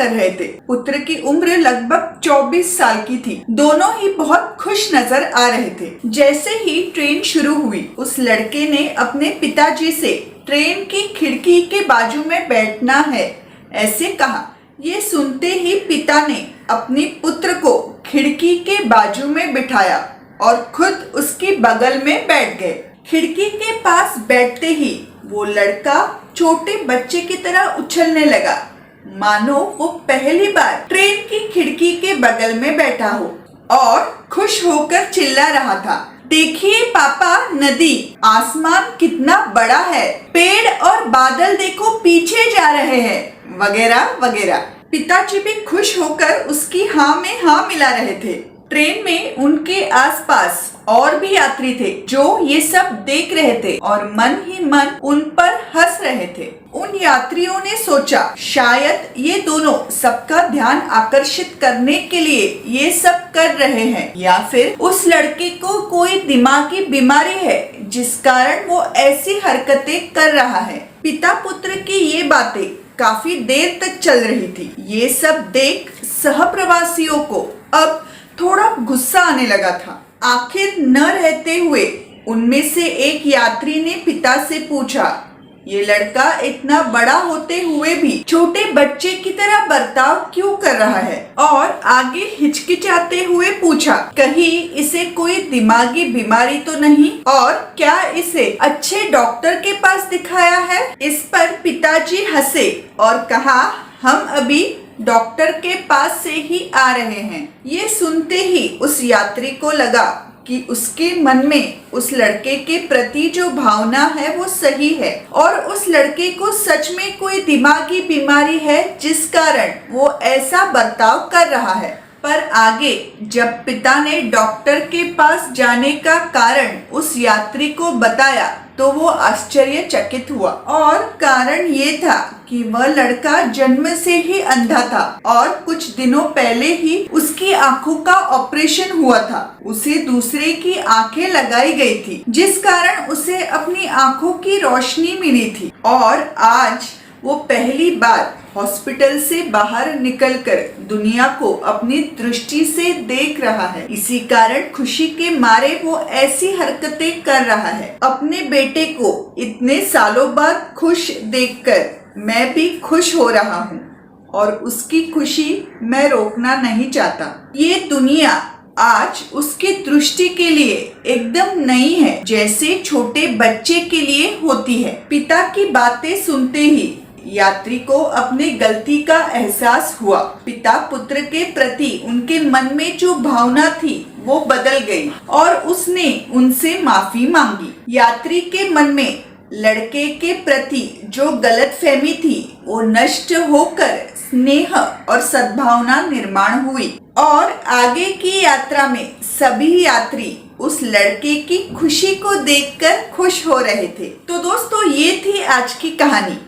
कर रहे थे। पुत्र की उम्र लगभग 24 साल की थी। दोनों ही बहुत खुश नजर आ रहे थे। जैसे ही ट्रेन शुरू हुई, उस लड़के ने अपने पिताजी से ट्रेन की खिड़की के बाजू में बैठना है ऐसे कहा। ये सुनते ही पिता ने अपने पुत्र को खिड़की के बाजू में बिठाया और खुद उसके बगल में बैठ गए। खिड़की के पास बैठते ही वो लड़का छोटे बच्चे की तरह उछलने लगा, मानो वो पहली बार ट्रेन की खिड़की के बगल में बैठा हो, और खुश होकर चिल्ला रहा था, देखिए पापा, नदी, आसमान कितना बड़ा है, पेड़ और बादल देखो पीछे जा रहे हैं, वगैरह वगैरह। पिताजी भी खुश होकर उसकी हाँ में हाँ मिला रहे थे। ट्रेन में उनके आसपास और भी यात्री थे जो ये सब देख रहे थे और मन ही मन उन पर हंस रहे थे। उन यात्रियों ने सोचा शायद ये दोनों सबका ध्यान आकर्षित करने के लिए ये सब कर रहे हैं, या फिर उस लड़के को कोई दिमागी बीमारी है जिस कारण वो ऐसी हरकतें कर रहा है। पिता पुत्र की ये बातें काफी देर तक चल रही थी। ये सब देख सहप्रवासियों को अब थोड़ा गुस्सा आने लगा था। आखिर न रहते हुए उनमें से एक यात्री ने पिता से पूछा, ये लड़का इतना बड़ा होते हुए भी छोटे बच्चे की तरह बर्ताव क्यों कर रहा है? और आगे हिचकिचाते हुए पूछा, कहीं इसे कोई दिमागी बीमारी तो नहीं, और क्या इसे अच्छे डॉक्टर के पास दिखाया है? इस पर पिताजी हंसे और कहा, हम अभी डॉक्टर के पास से ही आ रहे हैं। ये सुनते ही उस यात्री को लगा कि उसके मन में उस लड़के के प्रति जो भावना है वो सही है, और उस लड़के को सच में कोई दिमागी बीमारी है जिस कारण वो ऐसा बर्ताव कर रहा है। पर आगे जब पिता ने डॉक्टर के पास जाने का कारण उस यात्री को बताया तो वो आश्चर्यचकित हुआ, और कारण ये था कि वह लड़का जन्म से ही अंधा था और कुछ दिनों पहले ही उसकी आंखों का ऑपरेशन हुआ था। उसे दूसरे की आंखें लगाई गई थी जिस कारण उसे अपनी आंखों की रोशनी मिली थी, और आज वो पहली बार हॉस्पिटल से बाहर निकलकर दुनिया को अपनी दृष्टि से देख रहा है। इसी कारण खुशी के मारे वो ऐसी हरकतें कर रहा है। अपने बेटे को इतने सालों बाद खुश देखकर मैं भी खुश हो रहा हूँ, और उसकी खुशी मैं रोकना नहीं चाहता। ये दुनिया आज उसकी दृष्टि के लिए एकदम नई है, जैसे छोटे बच्चे के लिए होती है। पिता की बातें सुनते ही यात्री को अपने गलती का एहसास हुआ। पिता पुत्र के प्रति उनके मन में जो भावना थी वो बदल गई और उसने उनसे माफी मांगी। यात्री के मन में लड़के के प्रति जो गलतफहमी थी वो नष्ट होकर स्नेह और सद्भावना निर्माण हुई, और आगे की यात्रा में सभी यात्री उस लड़के की खुशी को देखकर खुश हो रहे थे। तो दोस्तों, ये थी आज की कहानी।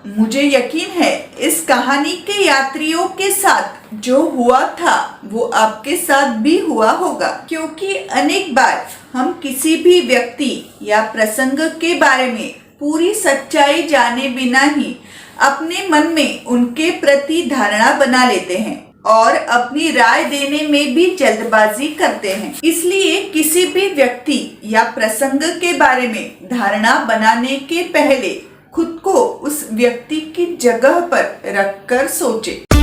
मुझे यकीन है इस कहानी के यात्रियों के साथ जो हुआ था वो आपके साथ भी हुआ होगा, क्योंकि अनेक बार हम किसी भी व्यक्ति या प्रसंग के बारे में पूरी सच्चाई जाने बिना ही अपने मन में उनके प्रति धारणा बना लेते हैं और अपनी राय देने में भी जल्दबाजी करते हैं। इसलिए किसी भी व्यक्ति या प्रसंग के बारे में धारणा बनाने के पहले खुद को उस व्यक्ति की जगह पर रखकर सोचें।